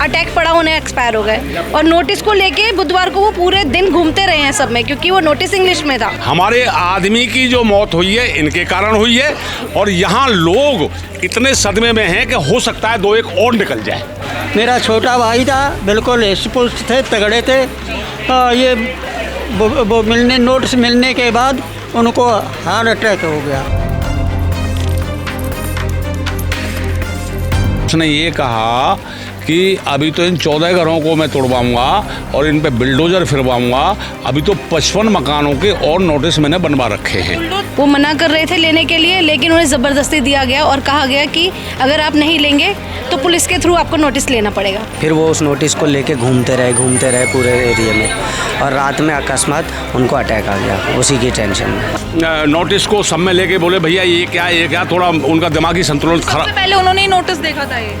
Attack पड़ा उन्हें expire हो गए, और नोटिस को लेके बुधवार को वो पूरे दिन घूमते रहे हैं सब में, क्योंकि वो नोटिस इंग्लिश में था। हमारे आदमी की जो मौत हुई है इनके कारण हुई है, और यहाँ लोग इतने सदमे में हैं कि हो सकता है 2-1 और निकल जाए। मेरा छोटा भाई था, बिल्कुल पुष्ट थे, तगड़े थे। ये वो नोटिस मिलने के बाद उनको हार्ट अटैक हो गया। उसने ये कहा कि अभी तो इन 14 घरों को मैं तोड़वाऊंगा और इन पे बिल्डोजर फिरवाऊंगा। अभी तो 55 मकानों के और नोटिस मैंने बनवा रखे हैं। वो मना कर रहे थे लेने के लिए, लेकिन उन्हें ज़बरदस्ती दिया गया और कहा गया कि अगर आप नहीं लेंगे तो पुलिस के थ्रू आपको नोटिस लेना पड़ेगा। फिर वो उस नोटिस को लेके घूमते रहे पूरे एरिया में, और रात में अकस्मात उनको अटैक आ गया उसी की टेंशन में। नोटिस को सब में लेके बोले भैया ये क्या, थोड़ा उनका दिमागी संतुलन खराब। पहले उन्होंने ही नोटिस देखा था ये।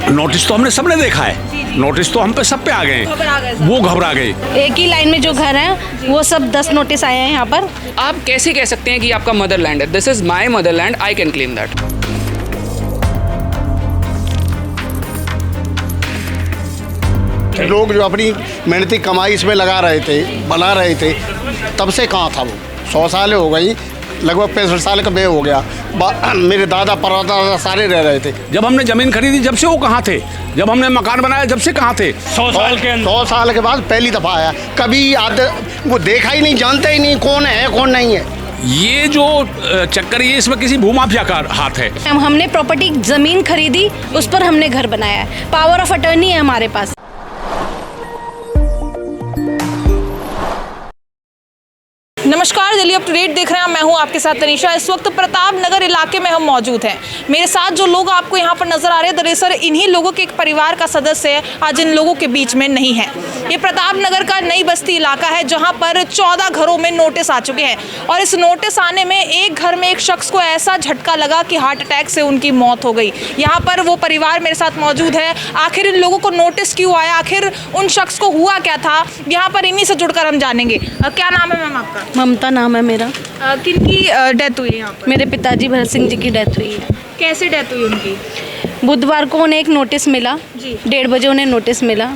नोटिस तो हमने सबने देखा है, नोटिस तो हम पे सब पे आ गए, वो घबरा गए। एक ही लाइन में जो घर हैं वो सब 10 नोटिस आए हैं यहाँ पर। आप कैसे कह सकते हैं कि आपका मदरलैंड है? This is my Motherland, I can claim that. लोग जो अपनी मेहनती कमाई इसमें लगा रहे थे, बना रहे थे, तब से कहाँ था वो? 100 साल हो गई, लगभग 65 साल का बे हो गया। मेरे दादा परदादा सारे रह रहे थे। जब हमने जमीन खरीदी जब से वो कहाँ थे? जब हमने मकान बनाया जब से कहाँ थे? 100 साल के बाद पहली दफ़ा आया। कभी वो देखा ही नहीं, जानते ही नहीं कौन है कौन नहीं है। ये जो चक्कर ये इसमें किसी भूमाफिया का हाथ है। हमने प्रॉपर्टी ज़मीन खरीदी, उस पर हमने घर बनाया है। पावर ऑफ अटर्नी है हमारे पास। नमस्कार, दिल्ली अप टू डेट देख रहे हैं। मैं हूं आपके साथ तनीषा। इस वक्त प्रताप नगर इलाके में हम मौजूद हैं। मेरे साथ जो लोग आपको यहां पर नजर आ रहे हैं, दरअसल इन्हीं लोगों के एक परिवार का सदस्य है, आज इन लोगों के बीच में नहीं है। ये प्रताप नगर का नई बस्ती इलाका है, जहां पर 14 घरों में नोटिस आ चुके हैं, और इस नोटिस आने में एक घर में एक शख्स को ऐसा झटका लगा कि हार्ट अटैक से उनकी मौत हो गई। यहाँ पर वो परिवार मेरे साथ मौजूद है। आखिर इन लोगों को नोटिस क्यों आया, आखिर उन शख्स को हुआ क्या था, यहाँ पर इन्हीं से जुड़कर हम जानेंगे। क्या नाम है मैम आपका? ममता नाम है मेरा। किनकी डेथ हुई है यहाँ पर? मेरे पिताजी भरत सिंह जी की डेथ हुई है। कैसे डेथ हुई उनकी? बुधवार को उन्हें एक नोटिस मिला, 1:30 बजे उन्हें नोटिस मिला।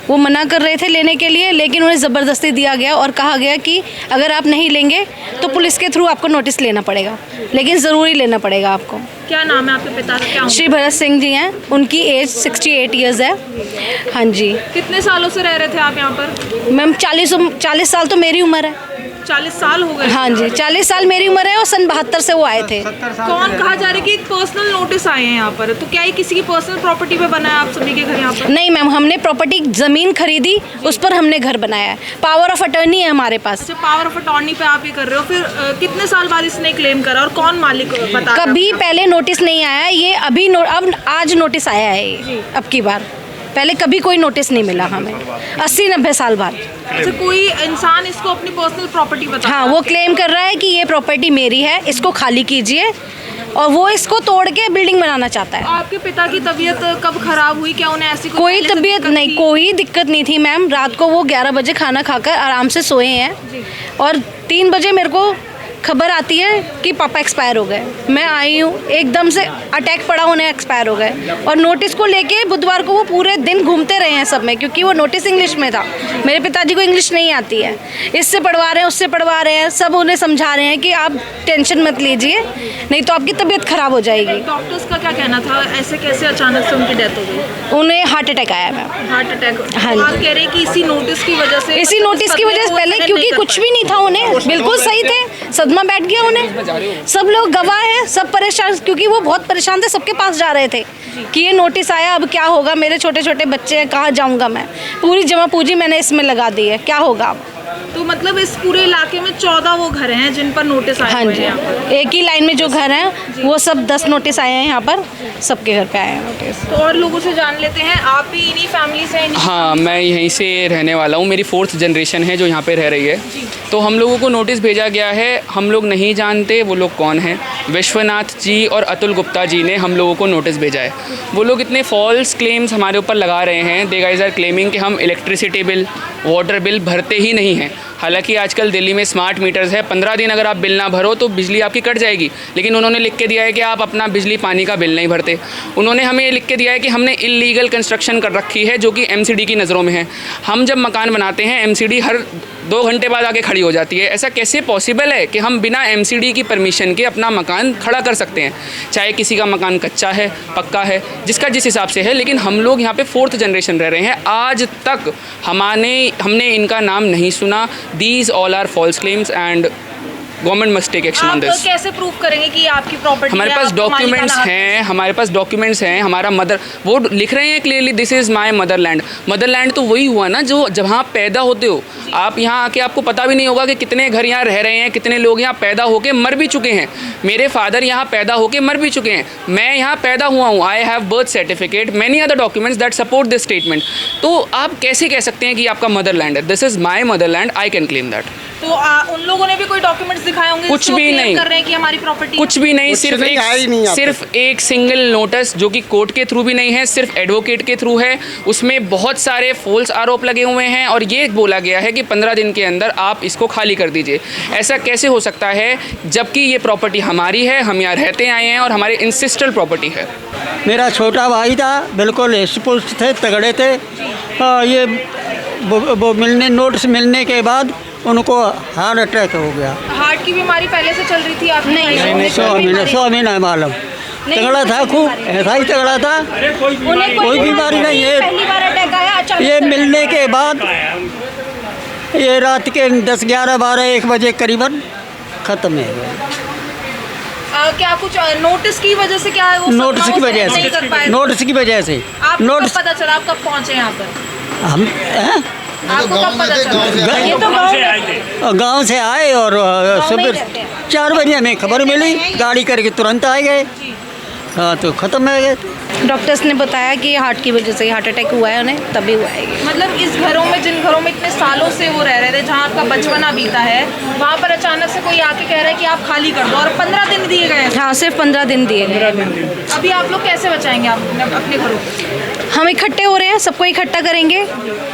वो मना कर रहे थे लेने के लिए, लेकिन उन्हें ज़बरदस्ती दिया गया और कहा गया कि अगर आप नहीं लेंगे तो पुलिस के थ्रू आपको नोटिस लेना पड़ेगा, लेकिन ज़रूरी लेना पड़ेगा आपको। क्या नाम है आपके पिता का? क्या श्री भरत सिंह जी हैं, उनकी एज 68 ईयर्स है। हाँ जी। कितने सालों से रह रहे थे आप यहाँ पर? मैम 40 साल तो मेरी उम्र है। 40 साल हो गए? हाँ जी, 40 साल मेरी उम्र है, और सन 72 से वो आए थे। कौन कहा जा रहा है कि एक पर्सनल नोटिस आए हैं यहाँ पर, तो क्या ये किसी की पर्सनल प्रॉपर्टी पे बना है आप सभी के घर यहाँ पर? नहीं मैम, हमने प्रॉपर्टी ज़मीन खरीदी, उस पर हमने घर बनाया है। पावर ऑफ अटर्नी है हमारे पास। अच्छा, पावर ऑफ अटॉर्नी पे आप ये कर रहे हो। फिर कितने साल बाद इसने क्लेम करा, और कौन मालिक बता? कभी पहले नोटिस नहीं आया, ये अभी अब आज नोटिस आया है ये, अब की बार। पहले कभी कोई नोटिस नहीं मिला हमें 80-90 साल बाद। अच्छा, कोई इंसान इसको अपनी पर्सनल प्रॉपर्टी बता? हाँ, वो क्लेम कर रहा है कि ये प्रॉपर्टी मेरी है, इसको खाली कीजिए, और वो इसको तोड़ के बिल्डिंग बनाना चाहता है। आपके पिता की तबीयत कब खराब हुई? क्या उन्हें ऐसी कोई तबीयत नहीं, कोई दिक्कत नहीं थी मैम। रात को वो 11 बजे खाना खाकर आराम से सोए हैं, और 3 बजे मेरे को खबर आती है कि पापा एक्सपायर हो गए। मैं आई हूँ, एकदम से अटैक पड़ा उन्हें एक्सपायर हो गए, और नोटिस को लेके बुधवार को वो पूरे दिन घूमते रहे हैं सब में, क्योंकि वो नोटिस इंग्लिश में था। मेरे पिताजी को इंग्लिश नहीं आती है, इससे पढ़वा रहे हैं उससे पढ़वा रहे हैं, सब उन्हें समझा रहे हैं कि आप टेंशन मत लीजिए, नहीं तो आपकी तबीयत खराब हो जाएगी। डॉक्टर्स का क्या कहना था, ऐसे कैसे अचानक से उनकी डेथ हो गई? उन्हें हार्ट अटैक आया मैम। Heart attack? हाँ, आप कह रहे हैं कि इसी नोटिस की वजह से? इसी नोटिस की वजह से, पहले क्योंकि कुछ भी नहीं था, उन्हें बिल्कुल सही थे, सदमा बैठ गया उन्हें। सब लोग गवाह हैं, सब परेशान, क्योंकि वो बहुत परेशान थे, सबके पास जा रहे थे कि ये नोटिस आया, अब क्या होगा, मेरे छोटे छोटे बच्चे हैं, कहाँ जाऊंगा मैं, पूरी जमा पूंजी मैंने इसमें लगा दी है, क्या होगा अब। तो मतलब इस पूरे इलाके में 14 वो घर हैं जिन पर नोटिस आए हाँ हुए जी, हैं। एक ही लाइन में जो घर हैं वो सब 10 नोटिस आए हैं यहाँ पर, सबके घर पे आए हैं नोटिस। तो और लोगों से जान लेते हैं, आप भी इन्हीं फैमिली से? हाँ, मैं यहीं से रहने वाला हूँ। मेरी 4th जनरेशन है जो यहाँ पे रह रही है। तो हम लोगों को नोटिस भेजा गया है, हम लोग नहीं जानते वो लोग कौन हैं। विश्वनाथ जी और अतुल गुप्ता जी ने हम लोगों को नोटिस भेजा है। वो लोग इतने फॉल्स क्लेम्स हमारे ऊपर लगा रहे हैं। दे गाइस आर क्लेमिंग कि हम इलेक्ट्रिसिटी बिल, वाटर बिल भरते ही नहीं हैं। हालांकि आजकल दिल्ली में स्मार्ट मीटर्स है, 15 दिन अगर आप बिल ना भरो तो बिजली आपकी कट जाएगी, लेकिन उन्होंने लिख के दिया है कि आप अपना बिजली पानी का बिल नहीं भरते। उन्होंने हमें ये लिख के दिया है कि हमने इलीगल कंस्ट्रक्शन कर रखी है, जो कि MCD की नज़रों में है। हम जब मकान बनाते हैं MCD हर 2 घंटे बाद आके खड़ी हो जाती है। ऐसा कैसे पॉसिबल है कि हम बिना MCD की परमिशन के अपना मकान खड़ा कर सकते हैं? चाहे किसी का मकान कच्चा है, पक्का है, जिसका जिस हिसाब से है, लेकिन हम लोग यहाँ पे 4th जनरेशन रह रहे हैं। आज तक हमने इनका नाम नहीं सुना। These all are false claims and government must take action on आप दिस। कैसे प्रूव करेंगे कि आपकी प्रॉपर्टी हमारे पास डॉक्यूमेंट्स हैं, हमारा वो लिख रहे हैं clearly, this is my Motherland. Motherland तो वही हुआ ना जो जहाँ आप पैदा होते हो। आप यहाँ आके आपको पता भी नहीं होगा कि कितने घर यहाँ रह रहे हैं, कितने लोग यहाँ पैदा होके मर भी चुके हैं। मेरे फादर यहाँ पैदा होके मर भी चुके हैं, मैं यहाँ पैदा हुआ हूँ। I have birth certificate, many other documents that support this statement. तो आप कैसे कह सकते हैं कि आपका मदरलैंड है? This is my Motherland, I can claim that. तो उन लोगों ने भी कोई डॉक्यूमेंट्स दिखाए होंगे? कुछ भी नहीं कर रहे हैं कि हमारी प्रॉपर्टी कुछ भी नहीं, सिर्फ एक सिंगल नोटिस जो कि कोर्ट के थ्रू भी नहीं है, सिर्फ एडवोकेट के थ्रू है। उसमें बहुत सारे फॉल्स आरोप लगे हुए हैं और ये बोला गया है कि 15 दिन के अंदर आप इसको खाली कर दीजिए। ऐसा कैसे हो सकता है जबकि ये प्रॉपर्टी हमारी है, हम यहाँ रहते आए हैं और हमारे इंसिस्टल प्रॉपर्टी है। मेरा छोटा भाई था, बिल्कुल पुष्ट थे, तगड़े थे। ये वो नोटिस मिलने के बाद उनको हार्ट अटैक हो गया। हार्ट की बीमारी पहले से चल रही थी? आप नहीं, 100 महीना मालूम। तगड़ा था, खूब ऐसा ही तगड़ा था, कोई बीमारी नहीं है। पहली बार अटैक आया अचानक। ये मिलने के बाद ये रात के 10, 11, 12, 1 बजे करीबन ख़त्म है। क्या कुछ नोटिस की वजह से? क्या वो नोटिस की वजह नहीं कर पाए? से, नोटिस की वजह से। आपको नोटिस कब पता चला? आप कब पहुँचे यहाँ पर? हम आपको कब पता चला? ये तो गांव से आए और सुबह 4 बजे हमें खबर मिली, गाड़ी करके तुरंत आ गए। हाँ, तो ख़त्म हो गए। डॉक्टर्स ने बताया कि हार्ट की वजह से हार्ट अटैक हुआ है उन्हें, तभी हुआ है ये। मतलब इस घरों में, जिन घरों में इतने सालों से वो रह रहे थे, जहाँ आपका बचपना बीता है, वहाँ पर अचानक से कोई आके कह रहा है कि आप खाली कर दो, और 15 दिन दिए गए हैं। हाँ, सिर्फ 15 दिन दिए गए। अभी आप लोग कैसे बचाएंगे अपने घरों को? हम इकट्ठे हो रहे हैं, सबको इकट्ठा करेंगे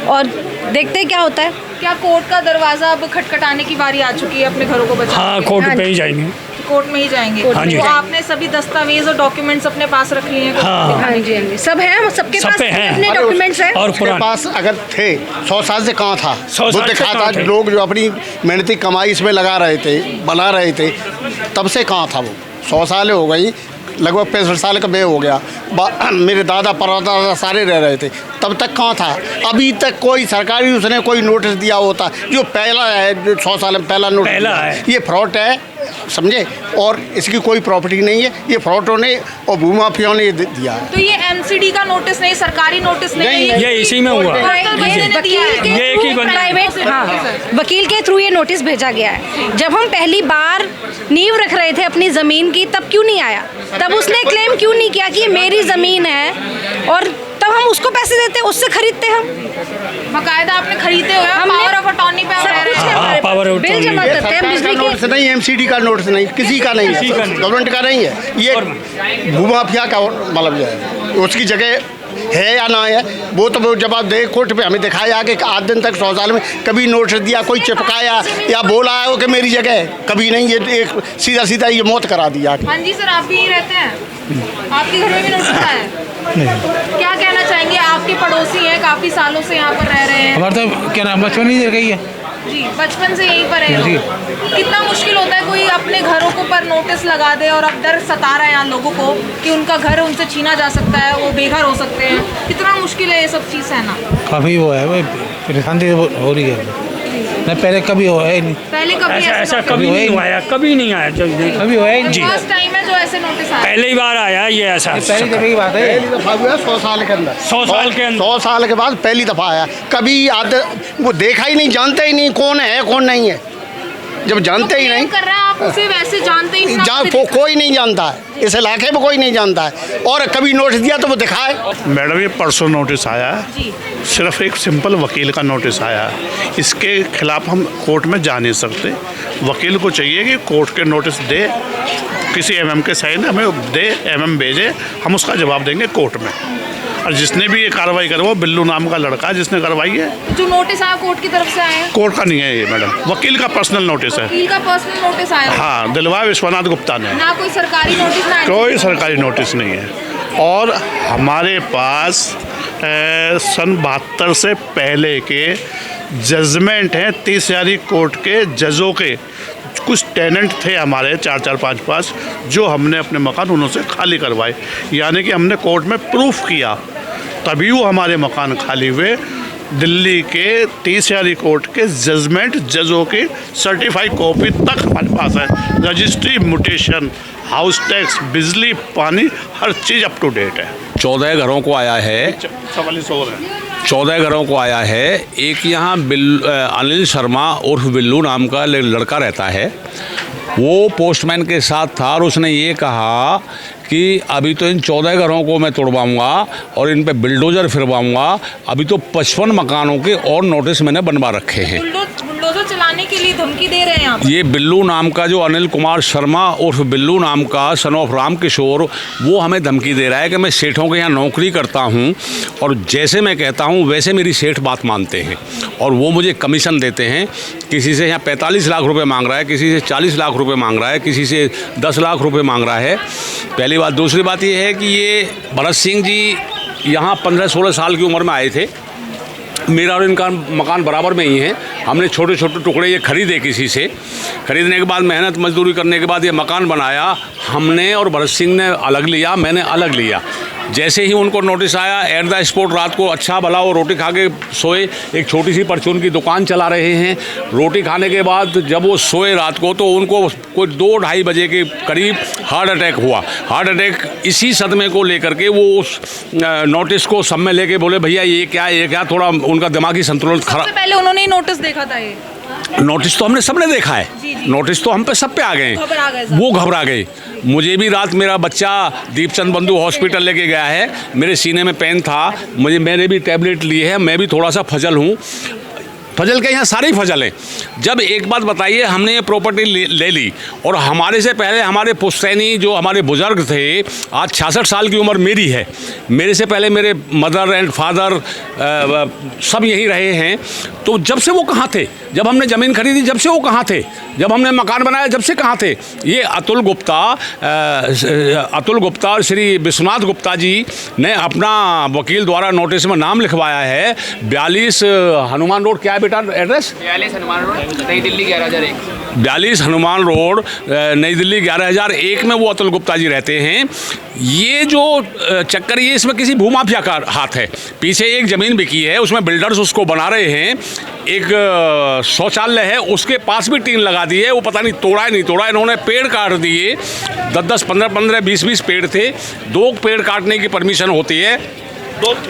और देखते हैं क्या होता है। क्या कोर्ट का दरवाजा अब खटखटाने की बारी आ चुकी है अपने घरों को बचाने? हाँ, कोर्ट पे ही जाएंगे। कोर्ट में ही जाएंगे। हाँ जी। तो आपने सभी दस्तावेज और डॉक्यूमेंट्स अपने पास रख लिए हैं? हाँ, हाँ जी, हाँ जी, सब है, सबके सब पास पे हैं। अपने डॉक्यूमेंट्स हैं। और उसके पास अगर थे 100 साल से कहाँ था? 100 वो साल से दिखा कहाँ था। थे? लोग जो अपनी मेहनती कमाई इसमें लगा रहे थे, बना रहे थे, तब से कहाँ था वो? 100 साल हो गई, लगभग 65 साल का मैं हो गया। मेरे दादा परदादा सारे रह रहे थे, तब तक कहाँ था? अभी तक कोई सरकारी उसने कोई नोटिस दिया होता? जो पहला है, जो 100 साल में पहला नोटिस पहला दिया, है। ये फ्रॉड है, समझे? और इसकी कोई प्रॉपर्टी नहीं है, ये फ्रॉडों ने और भूमाफियाओं ने दिया है। तो ये MCD का नोटिस नहीं, सरकारी नोटिस नहीं, ये इसी में हुआ। ये एक ही बंदा- प्राइवेट, हाँ, वकील के थ्रू ये नोटिस भेजा गया है। जब हम पहली बार नींव रख रहे थे अपनी ज़मीन की, तब क्यों नहीं आया? तब उसने क्लेम क्यों नहीं किया कि ये मेरी ज़मीन है, और तब हम उसको पैसे देते, उससे खरीदते हम। बाकायदा आपने खरीदे हुए हैं, पावर ऑफ अटॉर्नी पे आप रह रहे हैं। हाँ, पावर ऑफ बिल जमा अटॉर्नी। करते हैं बिजली नोटिस के। नहीं, MCD का नोटिस नहीं, किसी का नहीं है, गवर्नमेंट का नहीं है, ये भूमाफिया का मतलब जो है, उसकी जगह है या ना है वो तो वो जब आप देख कोर्ट पे हमें दिखाया कि 8 दिन तक 100 साल में कभी नोटिस दिया, कोई चिपकाया या बोला है वो कि मेरी जगह है, कभी नहीं। ये एक सीधा सीधा ये मौत करा दिया। हाँ जी सर, आप भी यहीं रहते हैं? आपके घर में भी नोटिस आया है? क्या कहना चाहेंगे? आपके पड़ोसी हैं, काफ़ी सालों से यहाँ पर रह रहे हैं। हमारा तो क्या नाम, बचपन ही रह गई है जी, बचपन से यहीं पर है। कितना मुश्किल होता है कोई अपने घरों को पर नोटिस लगा दे और अब डर सता रहा है यहाँ लोगों को कि उनका घर उनसे छीना जा सकता है, वो बेघर हो सकते हैं। कितना मुश्किल है ये सब चीज़ सहना? काफ़ी वो है, वो परेशानी हो रही है। नहीं, पहले कभी हुआ है नहीं, पहले कभी ऐसा कभी नहीं आया, कभी नहीं आया कभी हुआ है नहीं। जी, फर्स्ट टाइम है जो ऐसे नोटिस आया। पहली बार आया ये ऐसा। पहली दफे की बात है। पहली दफ़ा हुआ 100 साल के अंदर, 100 साल के अंदर, 100 साल के बाद पहली दफ़ा आया। कभी वो देखा ही नहीं, जानते ही नहीं कौन है कौन नहीं है। जब जानते ही नहीं कर रहा है आप उसे, वैसे जानते ही नहीं। कोई नहीं जानता है, इस इलाके में कोई नहीं जानता है, और कभी नोटिस दिया तो वो दिखाए। मैडम, ये परसों नोटिस आया है, सिर्फ एक सिंपल वकील का नोटिस आया है। इसके खिलाफ हम कोर्ट में जा नहीं सकते। वकील को चाहिए कि कोर्ट के नोटिस दे, किसी MM के साइन हमें दे, MM भेजे, हम उसका जवाब देंगे कोर्ट में। और जिसने भी ये कार्रवाई करी वो बिल्लू नाम का लड़का है जिसने करवाई है। जो नोटिस आया कोर्ट की तरफ से आया है? कोर्ट का नहीं है ये मैडम, वकील का पर्सनल नोटिस है। वकील का पर्सनल नोटिस आया है? हाँ, दिलवा विश्वनाथ गुप्ता ने। ना कोई सरकारी नोटिस ना कोई सरकारी नोटिस नहीं है। और हमारे पास सन 72 से पहले के जजमेंट हैं 30,000 कोर्ट के जजों के। कुछ टेनेंट थे हमारे 4-4, 5-5 जो हमने अपने मकान उन्होंने खाली करवाए, यानी कि हमने कोर्ट में प्रूफ किया तभी वो हमारे मकान खाली हुए। दिल्ली के 30,000 कोर्ट के जजमेंट जजों की सर्टिफाइड कॉपी तक हमारे पास है। रजिस्ट्री, म्यूटेशन, हाउस टैक्स, बिजली, पानी, हर चीज़ अप टू डेट है। 14 घरों को आया है, 44 और है। 14 घरों को आया है। एक यहाँ अनिल शर्मा उर्फ बिल्लू नाम का लड़का रहता है, वो पोस्टमैन के साथ था और उसने ये कहा कि अभी तो इन 14 घरों को मैं तोड़वाऊंगा और इन पे बिल्डोज़र फिरवाऊंगा। अभी तो 55 मकानों के और नोटिस मैंने बनवा रखे हैं। बुलडोजर चलाने के लिए धमकी दे रहे हैं आप? ये बिल्लू नाम का जो अनिल कुमार शर्मा उर्फ बिल्लू नाम का सन ऑफ राम किशोर, वो हमें धमकी दे रहा है कि मैं सेठों के यहाँ नौकरी करता हूँ और जैसे मैं कहता हूँ वैसे मेरी सेठ बात मानते हैं और वो मुझे कमीशन देते हैं। किसी से यहाँ 45 लाख रुपए मांग रहा है, किसी से 40 लाख रुपए मांग रहा है, किसी से 10 लाख रुपए मांग रहा है। पहली बात। दूसरी बात ये है कि ये भरत सिंह जी यहाँ 15-16 साल की उम्र में आए थे। मेरा और इनका मकान बराबर में ही है। हमने छोटे छोटे टुकड़े ये खरीदे किसी से, खरीदने के बाद मेहनत मजदूरी करने के बाद ये मकान बनाया हमने और भरत सिंह ने अलग लिया, मैंने अलग लिया। जैसे ही उनको नोटिस आया एट द स्पॉट रात को अच्छा भला वो रोटी खा के सोए। एक छोटी सी परचून की दुकान चला रहे हैं। रोटी खाने के बाद जब वो सोए रात को तो उनको कोई 2-2:30 बजे के करीब हार्ट अटैक हुआ। हार्ट अटैक इसी सदमे को लेकर के वो उस नोटिस को सब में लेके बोले भैया ये क्या, थोड़ा उनका दिमागी संतुलन खराब। पहले उन्होंने ही नोटिस देखा था ये? नोटिस तो हमने सबने देखा है। नोटिस तो हम पे सब पे आ गए, वो घबरा गए। मुझे भी रात मेरा बच्चा दीपचंद बंधु हॉस्पिटल लेके गया है, मेरे सीने में पेन था, मैंने भी टैबलेट ली है, मैं भी थोड़ा सा फजल हूँ। फजल के यहाँ सारे ही फजल हैं। जब एक बात बताइए, हमने ये प्रॉपर्टी ले ली और हमारे से पहले हमारे पुश्तैनी जो हमारे बुज़ुर्ग थे, आज 66 साल की उम्र मेरी है, मेरे से पहले मेरे मदर एंड फादर सब यहीं रहे हैं। तो जब से वो कहाँ थे? जब हमने ज़मीन खरीदी जब से वो कहाँ थे? जब हमने मकान बनाया जब से कहाँ थे? ये अतुल गुप्ता और श्री विश्वनाथ गुप्ता जी ने अपना वकील द्वारा नोटिस में नाम लिखवाया है। 42 हनुमान रोड, क्या है बेटा एड्रेस? 42 हनुमान रोड, नई दिल्ली 11,001। 42 हनुमान रोड, नई दिल्ली 11,001 में वो अतुल गुप्ता जी रहते हैं। ये जो चक्कर, ये इसमें किसी भूमाफिया का हाथ है। पीछे एक ज़मीन बिकी है, उसमें बिल्डर्स उसको बना रहे हैं। एक शौचालय है, उसके पास भी टीन लगा दी है, वो पता नहीं तोड़ा है नहीं तोड़ा। इन्होंने पेड़ काट दिए, 10-10, 15-15, 20-20 पेड़ थे। 2 पेड़ काटने की परमिशन होती है,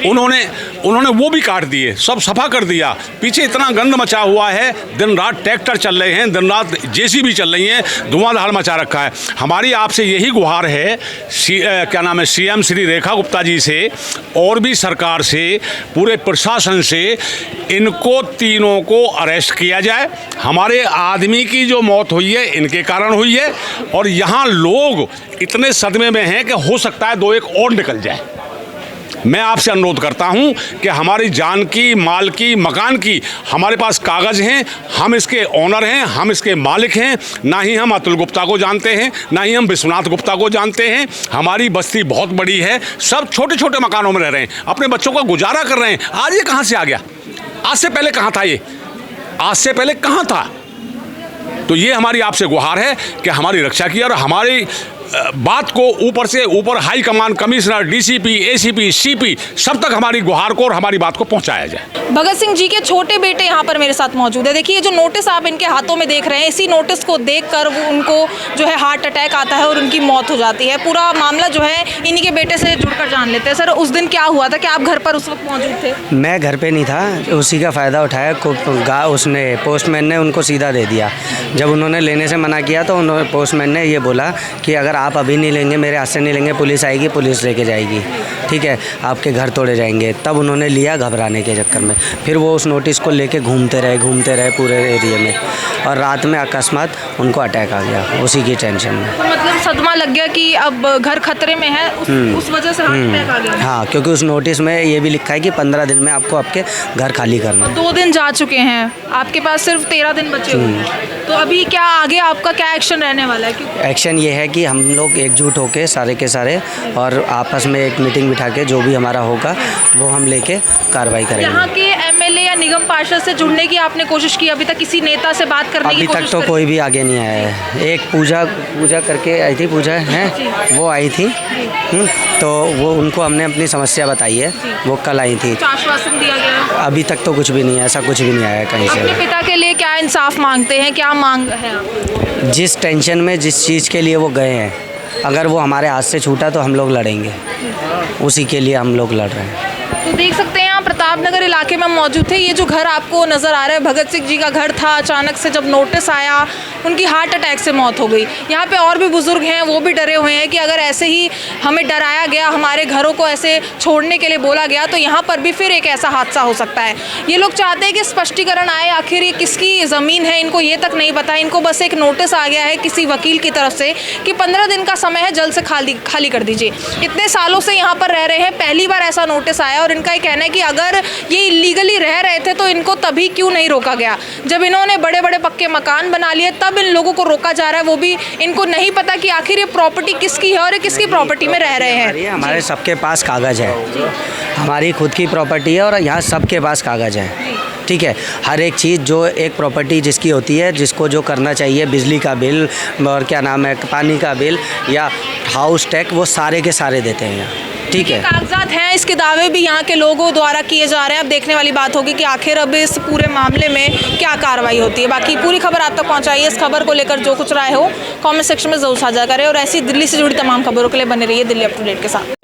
उन्होंने वो भी काट दिए, सब सफा कर दिया। पीछे इतना गंद मचा हुआ है, दिन रात ट्रैक्टर चल रहे हैं, दिन रात जेसीबी चल रही हैं, धुआंधार मचा रखा है। हमारी आपसे यही गुहार है सीएम श्री रेखा गुप्ता जी से और भी सरकार से, पूरे प्रशासन से, इनको तीनों को अरेस्ट किया जाए। हमारे आदमी की जो मौत हुई है इनके कारण हुई है और यहाँ लोग इतने सदमे में हैं कि हो सकता है 2-1 और निकल जाए। मैं आपसे अनुरोध करता हूं कि हमारी जान की, माल की, मकान की हमारे पास कागज़ हैं, हम इसके ओनर हैं, हम इसके मालिक हैं। ना ही हम अतुल गुप्ता को जानते हैं, ना ही हम विश्वनाथ गुप्ता को जानते हैं। हमारी बस्ती बहुत बड़ी है, सब छोटे छोटे मकानों में रह रहे हैं, अपने बच्चों का गुजारा कर रहे हैं। आज ये कहाँ से आ गया? आज से पहले कहाँ था ये? आज से पहले कहाँ था? तो ये हमारी आपसे गुहार है कि हमारी रक्षा की और हमारी बात को ऊपर से ऊपर high command, commissioner, DCP, ACP, CP सब तक हमारी गुहार को और हमारी बात को पहुंचाया जाए। भगत सिंह जी के छोटे बेटे यहाँ पर मेरे साथ मौजूद है। देखिए, जो नोटिस आप इनके हाथों में देख रहे हैं, इसी नोटिस को देखकर वो उनको जो है हार्ट अटैक आता है और उनकी मौत हो जाती है। पूरा मामला जो है इन्हीं के बेटे से जुड़कर जान लेते हैं। सर, उस दिन क्या हुआ था कि आप घर पर उस वक्त मौजूद थे? मैं घर पे नहीं था, उसी का फ़ायदा उठाया उसने, पोस्टमैन ने उनको सीधा दे दिया। जब उन्होंने लेने से मना किया तो पोस्टमैन ने ये बोला कि अगर आप अभी नहीं लेंगे, मेरे हाथ से नहीं लेंगे, पुलिस आएगी, पुलिस लेके जाएगी, ठीक है, आपके घर तोड़े जाएंगे। तब उन्होंने लिया घबराने के चक्कर में, फिर वो उस नोटिस को लेके घूमते रहे पूरे एरिया में, और रात में अकस्मात उनको अटैक आ गया उसी की टेंशन में। तो मतलब सदमा लग गया कि अब घर खतरे में है, उस वजह से हार्ट अटैक आ गया। हाँ, क्योंकि उस नोटिस में ये भी लिखा है कि 15 दिन में आपको आपके घर खाली करना है। 2 दिन जा चुके हैं, आपके पास सिर्फ 13 दिन बचे हुए हैं, तो अभी क्या आगे आपका क्या एक्शन रहने वाला है? एक्शन ये है कि हम लोग एकजुट होकर सारे के सारे और आपस में एक मीटिंग बिठा के जो भी हमारा होगा वो हम लेके कार्रवाई करेंगे। यहाँ के एमएलए या निगम पार्षद से जुड़ने की आपने कोशिश की? अभी तक किसी नेता से बात करने की अभी कोशिश तक तो कोई भी आगे नहीं आया है। एक पूजा करके आई थी, पूजा है वो आई थी, तो वो उनको हमने अपनी समस्या बताई है, वो कल आई थी। आश्वासन दिया गया? अभी तक तो कुछ भी नहीं है, ऐसा कुछ भी नहीं आया कहीं से। अपने पिता के लिए क्या इंसाफ मांगते हैं, क्या मांग है? जिस टेंशन में जिस चीज़ के लिए वो गए हैं, अगर वो हमारे हाथ से छूटा तो हम लोग लड़ेंगे, उसी के लिए हम लोग लड़ रहे हैं। तो देख सकते हैं आप प्रताप नगर इलाके में मौजूद थे। ये जो घर आपको नज़र आ रहा है भगत सिंह जी का घर था। अचानक से जब नोटिस आया उनकी हार्ट अटैक से मौत हो गई। यहाँ पे और भी बुजुर्ग हैं, वो भी डरे हुए हैं कि अगर ऐसे ही हमें डराया गया, हमारे घरों को ऐसे छोड़ने के लिए बोला गया, तो यहाँ पर भी फिर एक ऐसा हादसा हो सकता है। ये लोग चाहते हैं कि स्पष्टीकरण आए, आखिर ये किसकी ज़मीन है इनको ये तक नहीं पता। इनको बस एक नोटिस आ गया है किसी वकील की तरफ से कि 15 दिन का समय है, जल्द से खाली कर दीजिए। इतने सालों से यहाँ पर रह रहे हैं, पहली बार ऐसा नोटिस आया, और इनका ये कहना है कि अगर ये इलीगली रह रहे थे तो इनको तभी क्यों नहीं रोका गया। जब इन्होंने बड़े बड़े पक्के मकान बना लिए तब इन लोगों को रोका जा रहा है, वो भी इनको नहीं पता कि आखिर ये प्रॉपर्टी किसकी है और ये किसकी प्रॉपर्टी में रह रहे हैं। हमारे सबके पास कागज़ है, हमारी खुद की प्रॉपर्टी है, और यहाँ सबके पास कागज़ है, ठीक है। हर एक चीज़ जो एक प्रॉपर्टी जिसकी होती है, जिसको जो करना चाहिए, बिजली का बिल और क्या नाम है पानी का बिल या हाउस टैक्स, वो सारे के सारे देते हैं यहाँ, ठीक है। कागजात हैं, इसके दावे भी यहाँ के लोगों द्वारा किए जा रहे हैं। अब देखने वाली बात होगी कि आखिर अब इस पूरे मामले में क्या कार्रवाई होती है। बाकी पूरी खबर आप तक पहुँचाइए। इस खबर को लेकर जो कुछ राय हो कमेंट सेक्शन में जरूर साझा करें, और ऐसी दिल्ली से जुड़ी तमाम खबरों के लिए बने रहिए दिल्ली अप टू डेट के साथ।